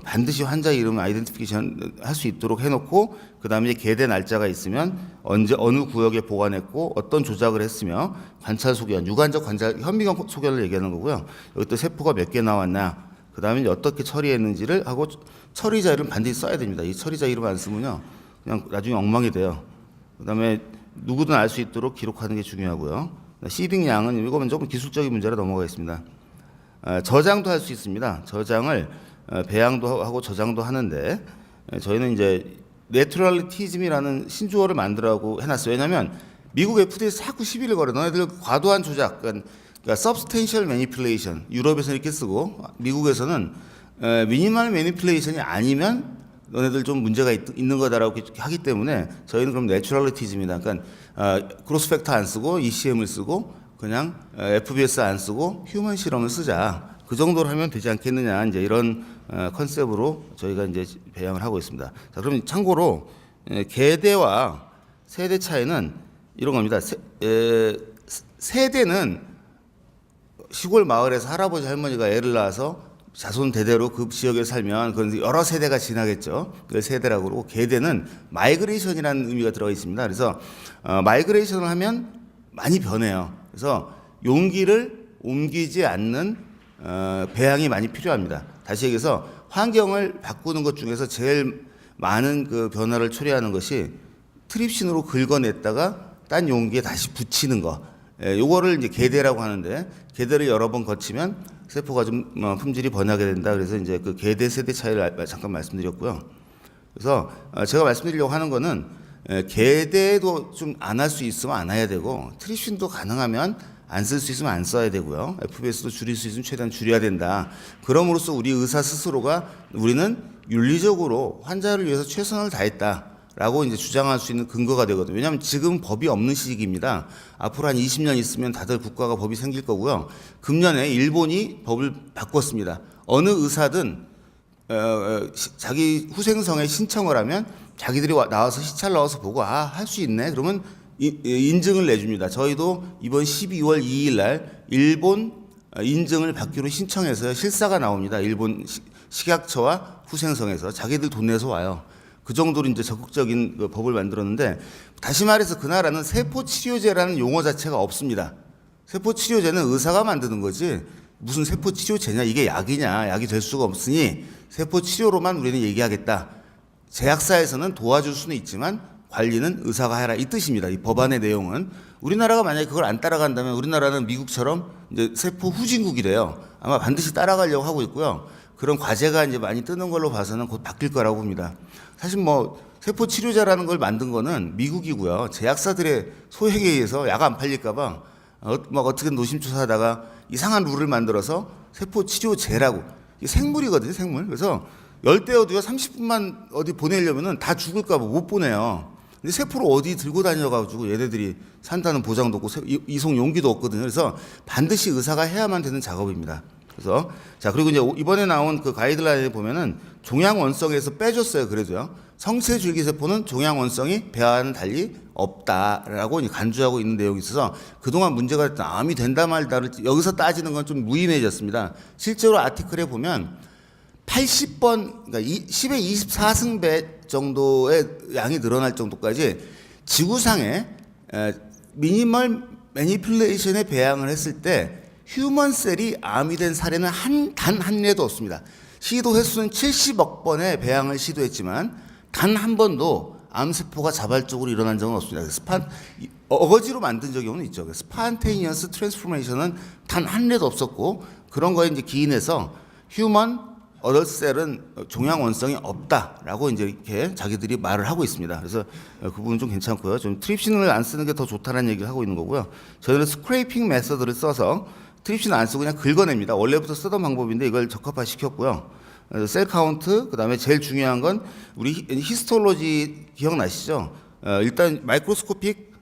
Speaker 1: 반드시 환자 이름 아이덴티피케이션 할 수 있도록 해놓고, 그 다음에 개대 날짜가 있으면 언제 어느 구역에 보관했고 어떤 조작을 했으며 관찰 소견, 유관적 관찰 현미경 소견을 얘기하는 거고요. 여기 또 세포가 몇 개 나왔나, 그 다음에 어떻게 처리했는지를 하고 처리자 이름 반드시 써야 됩니다. 이 처리자 이름 안 쓰면요 그냥 나중에 엉망이 돼요. 그 다음에 누구든 알 수 있도록 기록하는 게 중요하고요. 시딩 양은 이거는 조금 기술적인 문제라 넘어가겠습니다. 저장도 할 수 있습니다. 저장을 배양도 하고 저장도 하는데 저희는 이제 내추럴리티즘이라는 신조어를 만들라고 해놨어요. 왜냐하면 미국 FDA에서 자꾸 시비를 걸어. 너네들 과도한 조작, 그러니까 substantial manipulation. 유럽에서는 이렇게 쓰고 미국에서는 minimal manipulation이 아니면 너네들 좀 문제가 있는 거다라고 하기 때문에 저희는 그럼 내추럴리티즘이다. 그러니까 크로스 팩터 안 쓰고 ECM을 쓰고 그냥 FBS 안 쓰고 휴먼 실험을 쓰자. 그 정도로 하면 되지 않겠느냐. 이제 이런 컨셉으로 저희가 이제 배양을 하고 있습니다. 자, 그럼 참고로 계대와 세대 차이는 이런 겁니다. 세대는 시골 마을에서 할아버지 할머니가 애를 낳아서 자손 대대로 그 지역에 살면 그건 여러 세대가 지나겠죠. 그걸 세대라고 그러고 계대는 마이그레이션이라는 의미가 들어가 있습니다. 그래서 마이그레이션을 하면 많이 변해요. 그래서 용기를 옮기지 않는 배양이 많이 필요합니다. 다시 얘기해서 환경을 바꾸는 것 중에서 제일 많은 그 변화를 초래하는 것이 트립신으로 긁어냈다가 딴 용기에 다시 붙이는 거. 요거를 이제 계대라고 하는데 계대를 여러 번 거치면 세포가 좀 품질이 번하게 된다. 그래서 이제 그 계대 세대 차이를 잠깐 말씀드렸고요. 그래서 제가 말씀드리려고 하는 거는 계대도 좀 안 할 수 있으면 안 해야 되고 트립신도 가능하면 안 쓸 수 있으면 안 써야 되고요. FBS도 줄일 수 있으면 최대한 줄여야 된다. 그럼으로써 우리 의사 스스로가 우리는 윤리적으로 환자를 위해서 최선을 다했다라고 이제 주장할 수 있는 근거가 되거든요. 왜냐하면 지금 법이 없는 시기입니다. 앞으로 한 20년 있으면 다들 국가가 법이 생길 거고요. 금년에 일본이 법을 바꿨습니다. 어느 의사든 자기 후생성에 신청을 하면 자기들이 나와서 시찰 나와서 보고 할 수 있네. 그러면 인증을 내줍니다. 저희도 이번 12월 2일 날 일본 인증을 받기로 신청해서 실사가 나옵니다. 일본 식약처와 후생성에서 자기들 돈 내서 와요. 그 정도로 이제 적극적인 그 법을 만들었는데 다시 말해서 그 나라는 세포치료제라는 용어 자체가 없습니다. 세포치료제는 의사가 만드는 거지 무슨 세포치료제냐 이게 약이냐 약이 될 수가 없으니 세포치료로만 우리는 얘기하겠다. 제약사에서는 도와줄 수는 있지만 관리는 의사가 해라 이 뜻입니다. 이 법안의 내용은 우리나라가 만약에 그걸 안 따라간다면 우리나라는 미국처럼 이제 세포 후진국이래요. 아마 반드시 따라가려고 하고 있고요. 그런 과제가 이제 많이 뜨는 걸로 봐서는 곧 바뀔 거라고 봅니다. 사실 뭐 세포 치료제라는 걸 만든 거는 미국이고요. 제약사들의 소행에 의해서 약 안 팔릴까봐 막 어떻게 노심초사하다가 이상한 룰을 만들어서 세포 치료제라고 이게 생물이거든요, 생물. 그래서 열대어도요 30분만 어디 보내려면은 다 죽을까봐 못 보내요. 근데 세포를 어디 들고 다녀가지고 얘네들이 산다는 보장도 없고 이송 용기도 없거든요. 그래서 반드시 의사가 해야만 되는 작업입니다. 그래서 자 그리고 이제 이번에 나온 그 가이드라인에 보면은 종양 원성에서 빼줬어요. 그래도요 성체 줄기세포는 종양 원성이 배아와는 달리 없다라고 간주하고 있는 내용이 있어서 그동안 문제가 됐던 암이 된다 말다를 여기서 따지는 건 좀 무의미해졌습니다. 실제로 아티클에 보면 80번, 그러니까 10의 24승배 정도의 양이 늘어날 정도까지 지구상에 미니멀 매니플레이션에 배양을 했을 때 휴먼 셀이 암이 된 사례는 단 한 예도 없습니다. 시도 횟수는 70억 번의 배양을 시도했지만 단 한 번도 암세포가 자발적으로 일어난 적은 없습니다. 어거지로 만든 적은 있죠. 스판테니어스 트랜스포메이션은 단 한 예도 없었고 그런 거에 이제 기인해서 휴먼 어덜셀은 종양 원성이 없다라고 이제 이렇게 자기들이 말을 하고 있습니다. 그래서 그 부분 좀 괜찮고요. 좀 트립신을 안 쓰는 게 더 좋다는 얘기를 하고 있는 거고요. 저희는 스크레이핑 메서드를 써서 트립신 안 쓰고 그냥 긁어냅니다. 원래부터 쓰던 방법인데 이걸 적합화 시켰고요. 셀 카운트, 그 다음에 제일 중요한 건 우리 히스톨로지 기억나시죠? 일단 마이크로스코픽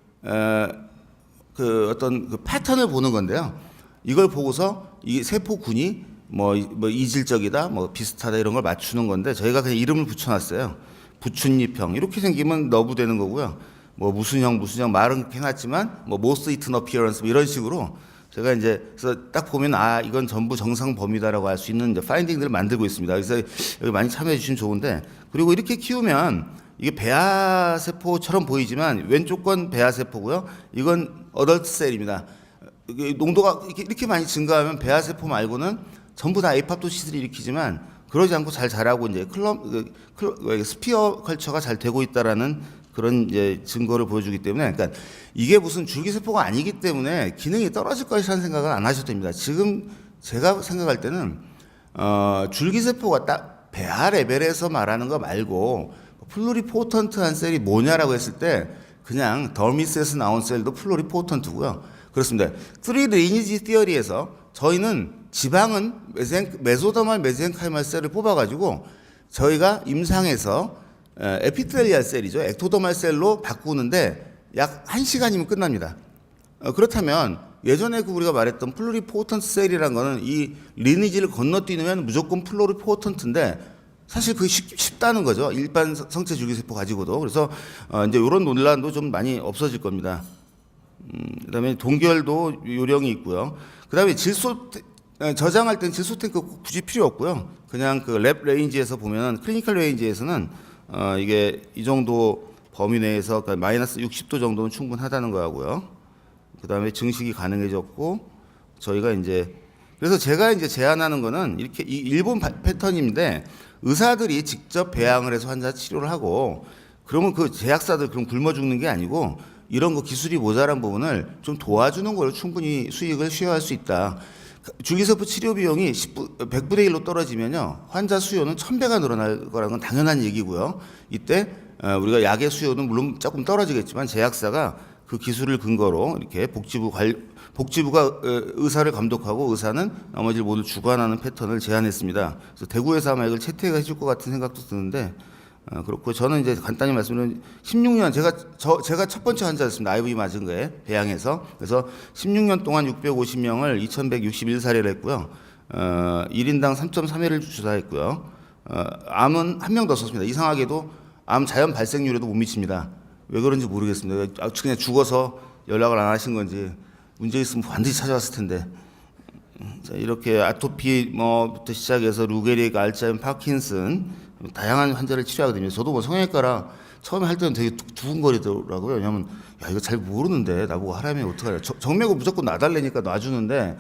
Speaker 1: 그 어떤 그 패턴을 보는 건데요. 이걸 보고서 이 세포군이 뭐 이질적이다, 뭐 비슷하다 이런 걸 맞추는 건데 저희가 그냥 이름을 붙여놨어요. 부춘잎형 이렇게 생기면 너브되는 거고요. 뭐 무슨 형 말은 그렇게 해놨지만 뭐 most eaten appearance 이런 식으로 제가 이제 그래서 딱 보면 이건 전부 정상 범위다라고 할 수 있는 이제 파인딩들을 만들고 있습니다. 그래서 여기 많이 참여해 주시면 좋은데 그리고 이렇게 키우면 이게 배아 세포처럼 보이지만 왼쪽 건 배아 세포고요. 이건 어덜트 셀입니다. 농도가 이렇게 많이 증가하면 배아 세포 말고는 전부 다 에이팝토시스를 일으키지만 그러지 않고 잘 자라고 이제 스피어 컬처가 잘 되고 있다라는 그런 이제 증거를 보여주기 때문에 그러니까 이게 무슨 줄기세포가 아니기 때문에 기능이 떨어질 것이라는 생각을 안 하셔도 됩니다. 지금 제가 생각할 때는 줄기세포가 딱 배아 레벨에서 말하는 거 말고 플루리포턴트한 셀이 뭐냐라고 했을 때 그냥 더미스에서 나온 셀도 플루리포턴트고요. 그렇습니다. 3 리니지 티어리에서 저희는 지방은 메소더말 메센카이말 셀을 뽑아가지고 저희가 임상에서 에피텔리알 셀이죠. 액토더말 셀로 바꾸는데 약 1시간이면 끝납니다. 그렇다면 예전에 우리가 말했던 플루리포턴트 셀이라는 거는 이 리니지를 건너뛰면 무조건 플루리포턴트인데 사실 그게 쉽다는 거죠. 일반 성체 줄기세포 가지고도. 그래서 이제 이런 논란도 좀 많이 없어질 겁니다. 그다음에 동결도 요령이 있고요. 그다음에 저장할 땐 질소 탱크 굳이 필요 없고요. 그냥 그 랩 레인지에서 보면 클리니컬 레인지에서는 이게 이 정도 범위 내에서 그러니까 마이너스 60도 정도는 충분하다는 거하고요. 그다음에 증식이 가능해졌고 저희가 이제 그래서 제가 이제 제안하는 거는 이렇게 이 일본 패턴인데 의사들이 직접 배양을 해서 환자 치료를 하고 그러면 그 제약사들 그럼 굶어 죽는 게 아니고 이런 거 기술이 모자란 부분을 좀 도와주는 걸로 충분히 수익을 쉐어할 수 있다. 줄기세포 치료 비용이 100분의 1로 떨어지면요 환자 수요는 1000배가 늘어날 거라는 건 당연한 얘기고요. 이때 우리가 약의 수요는 물론 조금 떨어지겠지만 제약사가 그 기술을 근거로 이렇게 복지부가 의사를 감독하고 의사는 나머지를 모두 주관하는 패턴을 제안했습니다. 그래서 대구에서 아마 이걸 채택해 줄 것 같은 생각도 드는데 그렇고 저는 이제 간단히 말씀드리면 16년 제가 첫 번째 환자였습니다. IV 맞은 거에 배양해서 그래서 16년 동안 650명을 2161사례를 했고요. 1인당 3.3회를 주사했고요. 암은 한 명 더 썼습니다. 이상하게도 암 자연 발생률에도 못 미칩니다. 왜 그런지 모르겠습니다. 그냥 죽어서 연락을 안 하신 건지 문제 있으면 반드시 찾아왔을 텐데. 자, 이렇게 아토피 뭐부터 시작해서 루게릭, 알츠하이머, 파킨슨 다양한 환자를 치료하거든요. 저도 뭐 성형외과라 처음에 할 때는 되게 두근거리더라고요. 왜냐하면 야 이거 잘 모르는데 나보고 하라면 어떡하냐. 정맥은 무조건 놔달래니까 놔주는데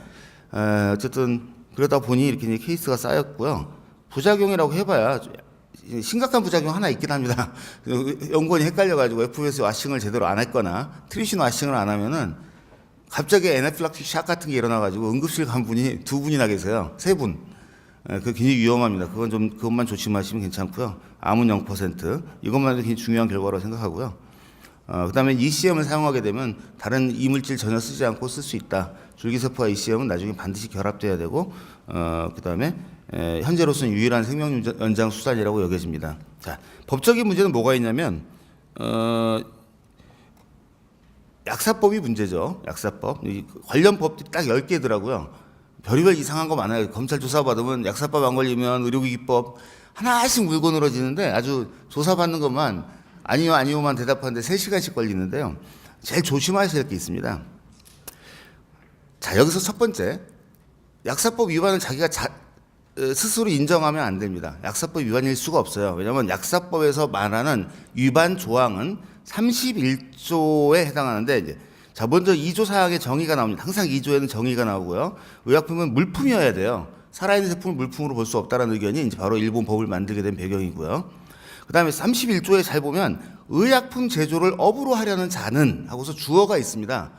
Speaker 1: 어쨌든 그러다 보니 이렇게 케이스가 쌓였고요. 부작용이라고 해봐야 심각한 부작용 하나 있긴 합니다. 연구원이 헷갈려가지고 FS 와싱을 제대로 안 했거나 트리신 와싱을 안 하면은 갑자기 애나필락틱 샥 같은 게 일어나가지고 응급실 간 분이 2분이나 계세요. 3분. 그 굉장히 위험합니다. 그것만 조심하시면 괜찮고요. 암은 0%. 이것만 해도 굉장히 중요한 결과라고 생각하고요. 그다음에 ECM을 사용하게 되면 다른 이물질 전혀 쓰지 않고 쓸 수 있다. 줄기세포와 ECM은 나중에 반드시 결합돼야 되고, 그다음에 현재로서는 유일한 생명 연장 수단이라고 여겨집니다. 자, 법적인 문제는 뭐가 있냐면 약사법이 문제죠. 약사법. 관련 법들이 딱 10개더라고요. 별의별 이상한 거 많아요. 검찰 조사 받으면 약사법 안 걸리면 의료기기법 하나씩 물고 늘어지는데 아주 조사받는 것만 아니요 아니요만 대답하는데 3시간씩 걸리는데요. 제일 조심하셔야 할 게 있습니다. 자, 여기서 첫 번째, 약사법 위반은 자기가 스스로 인정하면 안 됩니다. 약사법 위반일 수가 없어요. 왜냐하면 약사법에서 말하는 위반 조항은 31조에 해당하는데 이제 자, 먼저 2조 사항의 정의가 나옵니다. 항상 2조에는 정의가 나오고요. 의약품은 물품이어야 돼요. 살아있는 제품을 물품으로 볼 수 없다는 의견이 이제 바로 일본 법을 만들게 된 배경이고요. 그 다음에 31조에 잘 보면 의약품 제조를 업으로 하려는 자는 하고서 주어가 있습니다.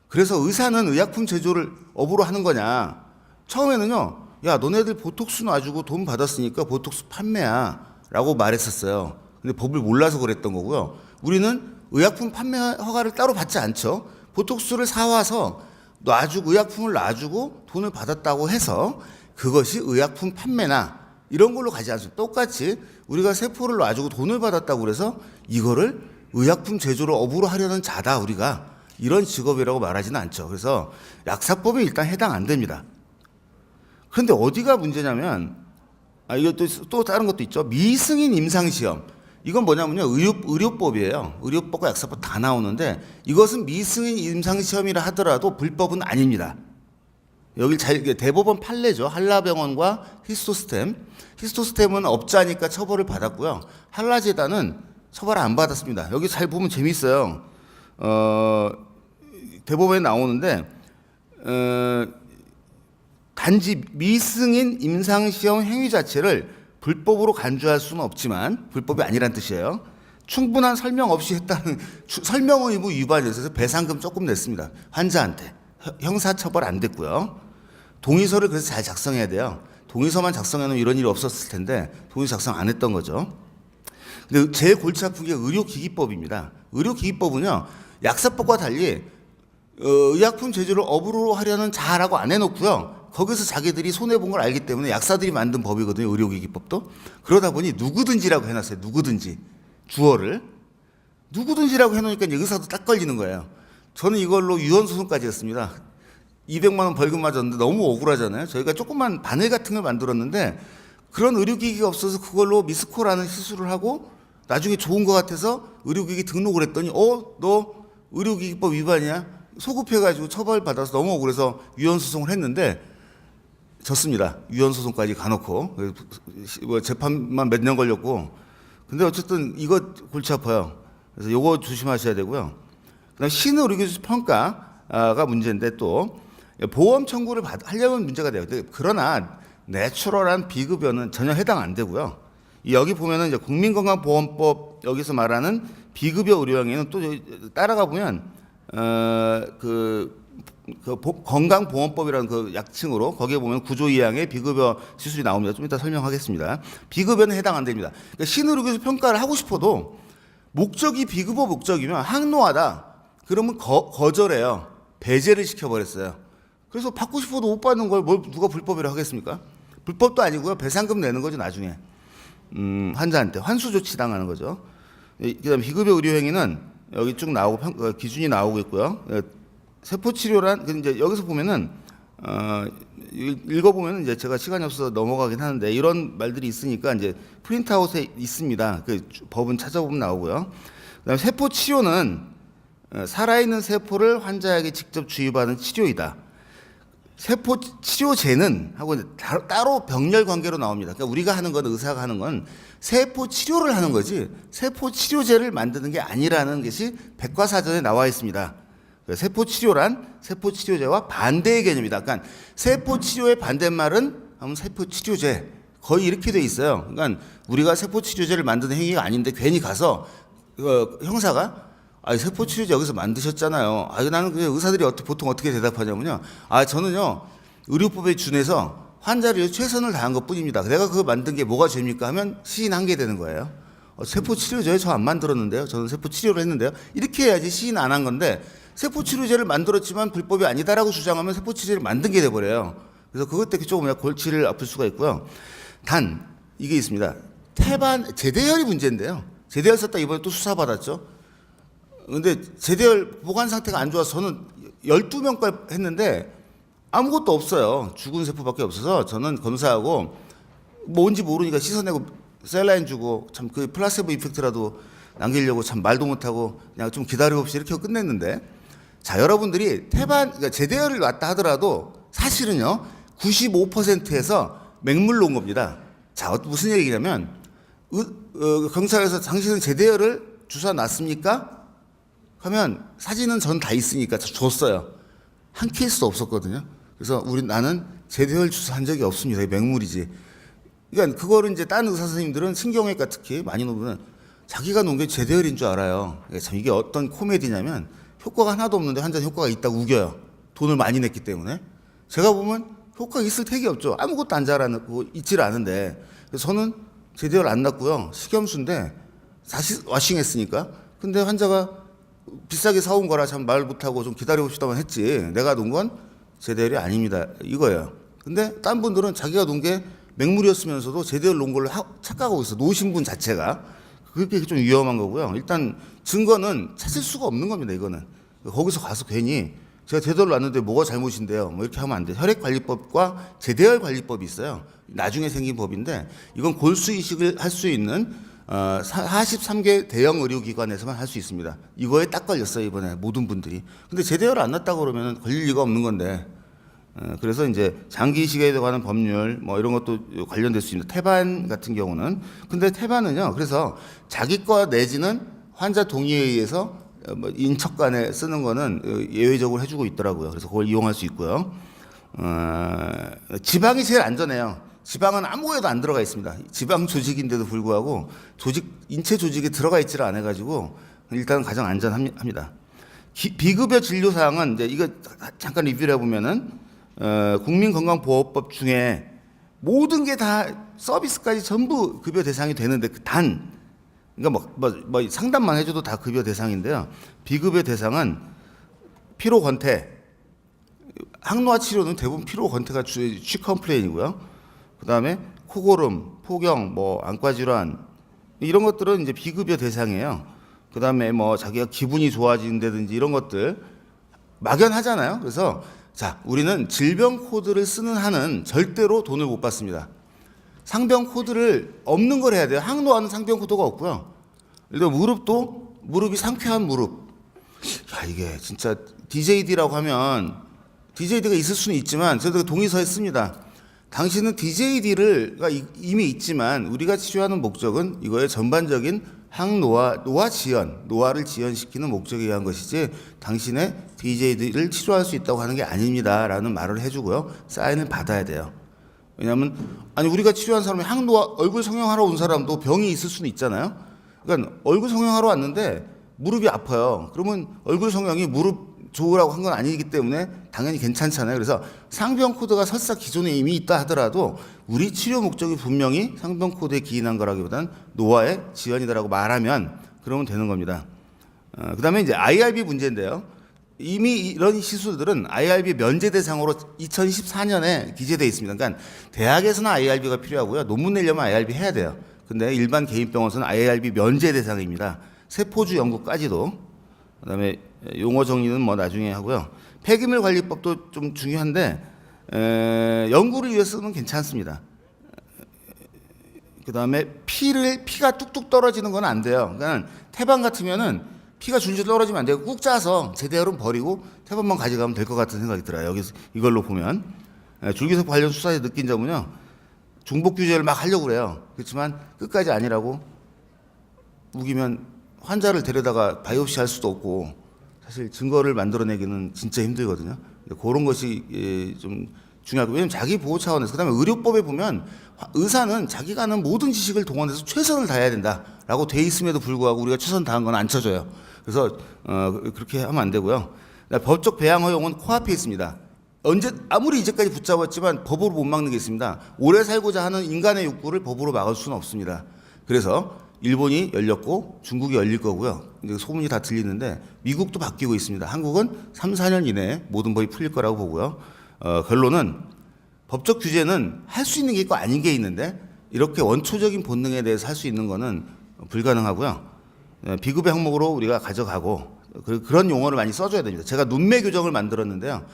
Speaker 1: 그래서 의사는 의약품 제조를 업으로 하는 거냐. 처음에는요. 야, 너네들 보톡스 놔주고 돈 받았으니까 보톡스 판매야 라고 말했었어요. 근데 법을 몰라서 그랬던 거고요. 우리는 의약품 판매 허가를 따로 받지 않죠. 보톡스를 사와서 의약품을 놔주고 돈을 받았다고 해서 그것이 의약품 판매나 이런 걸로 가지 않습니다. 똑같이 우리가 세포를 놔주고 돈을 받았다고 그래서 이거를 의약품 제조를 업으로 하려는 자다 우리가 이런 직업이라고 말하지는 않죠. 그래서 약사법에 일단 해당 안 됩니다. 그런데 어디가 문제냐면 이것도 또 다른 것도 있죠. 미승인 임상시험. 이건 뭐냐면요. 의료법이에요. 의료법과 약사법 다 나오는데 이것은 미승인 임상시험이라 하더라도 불법은 아닙니다. 여기 대법원 판례죠. 한라병원과 히스토스템. 히스토스템은 업자니까 처벌을 받았고요. 한라재단은 처벌 안 받았습니다. 여기 잘 보면 재밌어요. 대법원에 나오는데 단지 미승인 임상시험 행위 자체를 불법으로 간주할 수는 없지만 불법이 아니란 뜻이에요. 충분한 설명 없이 했다는 설명 의무 위반이어서 배상금 조금 냈습니다. 환자한테. 형사처벌 안 됐고요. 동의서를 그래서 잘 작성해야 돼요. 동의서만 작성해놓으면 이런 일이 없었을 텐데 동의서 작성 안 했던 거죠. 근데 제일 골치 아픈 게 의료기기법입니다. 의료기기법은요, 약사법과 달리 의약품 제조를 업으로 하려는 자라고 안 해놓고요. 거기서 자기들이 손해본 걸 알기 때문에 약사들이 만든 법이거든요. 의료기기법도. 그러다 보니 누구든지라고 해놨어요. 누구든지. 주어를. 누구든지라고 해놓으니까 이제 의사도 딱 걸리는 거예요. 저는 이걸로 유언소송까지 했습니다. 200만 원 벌금 맞았는데 너무 억울하잖아요. 저희가 조그만 바늘 같은 걸 만들었는데 그런 의료기기가 없어서 그걸로 미스코라는 시술을 하고 나중에 좋은 것 같아서 의료기기 등록을 했더니 너 의료기기법 위반이야? 소급해가지고 처벌받아서 너무 억울해서 유언소송을 했는데 졌습니다. 유언소송까지 가놓고 뭐 재판만 몇 년 걸렸고. 근데 어쨌든 이거 골치 아파요. 그래서 요거 조심하셔야 되고요. 그다음 신의료기술 평가가 문제인데 또 보험 청구를 하려면 문제가 돼요. 그러나 내추럴한 비급여는 전혀 해당 안 되고요. 여기 보면은 이제 국민건강보험법 여기서 말하는 비급여 의료행위는 또 따라가 보면 건강보험법이라는 그 약칭으로 거기에 보면 9조 2항의 비급여 시술이 나옵니다. 좀 이따 설명하겠습니다. 비급여는 해당 안 됩니다. 그러니까 신의료기술 평가를 하고 싶어도 목적이 비급여 목적이면 항노하다. 그러면 거절해요. 배제를 시켜버렸어요. 그래서 받고 싶어도 못 받는 걸 뭘 누가 불법이라고 하겠습니까? 불법도 아니고요. 배상금 내는 거죠, 나중에. 환자한테 환수 조치 당하는 거죠. 그다음 비급여 의료행위는 여기 쭉 나오고 기준이 나오고 있고요. 세포 치료란 이제 여기서 보면은 읽어보면 이제 제가 시간이 없어서 넘어가긴 하는데 이런 말들이 있으니까 이제 프린트아웃에 있습니다. 그 법은 찾아보면 나오고요. 그다음 세포 치료는 살아있는 세포를 환자에게 직접 주입하는 치료이다. 세포 치료제는 하고 따로 병렬 관계로 나옵니다. 그러니까 우리가 하는 건 의사가 하는 건 세포 치료를 하는 거지 세포 치료제를 만드는 게 아니라는 것이 백과사전에 나와 있습니다. 세포 치료란 세포 치료제와 반대의 개념이다. 그러니까 세포 치료의 반대말은 세포 치료제 거의 이렇게 돼 있어요. 그러니까 우리가 세포 치료제를 만드는 행위가 아닌데 괜히 가서 형사가 세포 치료제 여기서 만드셨잖아요. 나는 그냥 의사들이 보통 어떻게 대답하냐면요. 저는요 의료법에 준해서 환자를 위해 최선을 다한 것뿐입니다. 내가 그거 만든 게 뭐가 죄입니까? 하면 시인 게 되는 거예요. 세포 치료제 저 안 만들었는데요. 저는 세포 치료를 했는데요. 이렇게 해야지 시인 안 한 건데 세포 치료제를 만들었지만 불법이 아니다라고 주장하면 세포 치료제를 만든 게 돼버려요. 그래서 그것 때문에 조금 골치를 아플 수가 있고요. 단 이게 있습니다. 제대혈이 문제인데요. 제대혈 썼다 이번에 또 수사받았죠. 근데 제대혈 보관 상태가 안 좋아서 저는 12명까지 했는데 아무것도 없어요. 죽은 세포밖에 없어서 저는 검사하고 뭔지 모르니까 씻어내고 셀라인 주고 참 그 플라세보 이펙트라도 남기려고 참 말도 못하고 그냥 좀 기다려봅시다 이렇게 하고 끝냈는데 자 여러분들이 그러니까 제대혈을 놨다 하더라도 사실은요 95%에서 맹물로 온 겁니다. 자 무슨 얘기냐면 경찰에서 당신은 제대혈을 주사 놨습니까? 하면 사진은 전 다 있으니까 줬어요. 한 케이스도 없었거든요. 그래서 나는 제대혈 주사한 적이 없습니다. 맹물이지. 그러니까 그거를 이제 딴 의사 선생님들은 신경외과 특히 많이 놓으면 자기가 놓은 게 제대혈인 줄 알아요. 참 이게 어떤 코미디냐면 효과가 하나도 없는데 환자 효과가 있다고 우겨요. 돈을 많이 냈기 때문에. 제가 보면 효과가 있을 택이 없죠. 아무것도 안 자라고 있질 않은데. 그래서 저는 제대혈 안 났고요. 식염수인데 다시 와싱했으니까. 근데 환자가 비싸게 사온 거라 참 말 못하고 좀 기다려봅시다만 했지 내가 놓은 건 제대혈이 아닙니다 이거예요. 근데 딴 분들은 자기가 놓은 게 맹물이었으면서도 제대혈 놓은 걸로 착각하고 있어. 놓으신 분 자체가. 그게 좀 위험한 거고요. 일단 증거는 찾을 수가 없는 겁니다. 이거는 거기서 가서 괜히 제가 제대로 놨는데 뭐가 잘못인데요 뭐 이렇게 하면 안 돼요. 혈액관리법과 제대혈 관리법이 있어요. 나중에 생긴 법인데 이건 골수이식을 할 수 있는 43개 대형 의료기관에서만 할 수 있습니다. 이거에 딱 걸렸어요 이번에 모든 분들이. 근데 제대로 안 났다고 그러면 걸릴 리가 없는 건데. 그래서 이제 장기이식에 관한 법률 뭐 이런 것도 관련될 수 있는 태반 같은 경우는. 근데 태반은요. 그래서 자기 거 내지는 환자 동의에 의해서 인척간에 쓰는 거는 예외적으로 해주고 있더라고요. 그래서 그걸 이용할 수 있고요. 지방이 제일 안전해요. 지방은 아무에도 안 들어가 있습니다. 지방 조직인데도 불구하고 인체 조직에 들어가 있지를 않아가지고 일단 가장 안전합니다. 비급여 진료 사항은 이제 이거 잠깐 리뷰를 해보면은 국민건강보호법 중에 모든 게 다 서비스까지 전부 급여 대상이 되는데 그러니까 뭐 상담만 해줘도 다 급여 대상인데요. 비급여 대상은 피로 권태, 항노화 치료는 대부분 피로 권태가 취 컴플레인이고요. 그다음에 코고름, 포경, 뭐 안과 질환 이런 것들은 이제 비급여 대상이에요. 그다음에 뭐 자기가 기분이 좋아진다든지 이런 것들 막연하잖아요. 그래서 자, 우리는 질병 코드를 쓰는 한은 절대로 돈을 못 받습니다. 상병 코드를 없는 걸 해야 돼요. 항노화는 상병 코드가 없고요. 예를 들어 무릎이 상쾌한 무릎. 야, 이게 진짜 DJD라고 하면 DJD가 있을 수는 있지만 저도 동의서에 씁니다. 당신은 DJD가 이미 있지만 우리가 치료하는 목적은 이거의 전반적인 노화를 지연시키는 목적에 의한 것이지 당신의 DJD를 치료할 수 있다고 하는 게 아닙니다라는 말을 해주고요. 사인을 받아야 돼요. 왜냐하면 우리가 치료한 사람이 항노화 얼굴 성형하러 온 사람도 병이 있을 수는 있잖아요. 그러니까 얼굴 성형하러 왔는데 무릎이 아파요. 그러면 얼굴 성형이 무릎 좋으라고 한 건 아니기 때문에 당연히 괜찮잖아요. 그래서 상병 코드가 설사 기존에 이미 있다 하더라도 우리 치료 목적이 분명히 상병 코드에 기인한 거라기보다는 노화의 지연이다라고 말하면 그러면 되는 겁니다. 그다음에 이제 IRB 문제인데요. 이미 이런 시술들은 IRB 면제 대상으로 2014년에 기재되어 있습니다. 그러니까 대학에서는 IRB가 필요하고요. 논문 내려면 IRB 해야 돼요. 근데 일반 개인병원에서는 IRB 면제 대상입니다. 세포주 연구까지도. 그다음에 용어 정리는 뭐 나중에 하고요. 폐기물 관리법도 좀 중요한데 연구를 위해서는 괜찮습니다. 그다음에 피가 뚝뚝 떨어지는 건 안 돼요. 그러니까 태반 같으면은 피가 줄줄 떨어지면 안 되고 꾹 짜서 제대로는 버리고 태반만 가져가면 될 것 같은 생각이 들어요. 여기서 이걸로 보면 줄기세포 관련 수사에서 느낀 점은요. 중복 규제를 막 하려고 그래요. 그렇지만 끝까지 아니라고 우기면 환자를 데려다가 바이옵시 할 수도 없고 사실 증거를 만들어내기는 진짜 힘들거든요. 그런 것이 좀 중요하고 왜냐하면 자기 보호 차원에서 그다음에 의료법에 보면 의사는 자기가 아는 모든 지식을 동원해서 최선을 다해야 된다라고 돼 있음에도 불구하고 우리가 최선 다한 건 안 쳐줘요. 그래서 그렇게 하면 안 되고요. 법적 배양 허용은 코앞에 있습니다. 아무리 이제까지 붙잡았지만 법으로 못 막는 게 있습니다. 오래 살고자 하는 인간의 욕구를 법으로 막을 수는 없습니다. 그래서 일본이 열렸고 중국이 열릴 거고요. 이제 소문이 다 들리는데 미국도 바뀌고 있습니다. 한국은 3, 4년 이내에 모든 법이 풀릴 거라고 보고요. 결론은 법적 규제는 할 수 있는 게 있고 아닌 게 있는데 이렇게 원초적인 본능에 대해서 할 수 있는 거는 불가능하고요. 비급여 항목으로 우리가 가져가고 그런 용어를 많이 써줘야 됩니다. 제가 눈매 교정을 만들었는데요.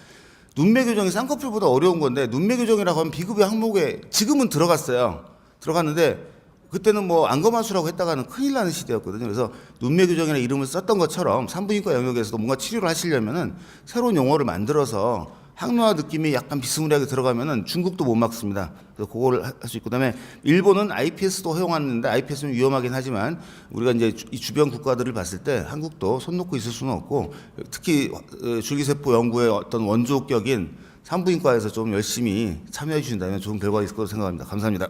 Speaker 1: 눈매 교정이 쌍꺼풀보다 어려운 건데 눈매 교정이라고 하면 비급여 항목에 지금은 들어갔는데 그때는 뭐 안검하수라고 했다가는 큰일 나는 시대였거든요. 그래서 눈매 교정이라는 이름을 썼던 것처럼 산부인과 영역에서도 뭔가 치료를 하시려면은 새로운 용어를 만들어서 항노화 느낌이 약간 비스무리하게 들어가면은 중국도 못 막습니다. 그래서 그거를 할 수 있고 그다음에 일본은 IPS도 허용하는데 IPS는 위험하긴 하지만 우리가 이제 이 주변 국가들을 봤을 때 한국도 손 놓고 있을 수는 없고 특히 줄기세포 연구의 어떤 원조격인 산부인과에서 좀 열심히 참여해 주신다면 좋은 결과가 있을 거라고 생각합니다. 감사합니다.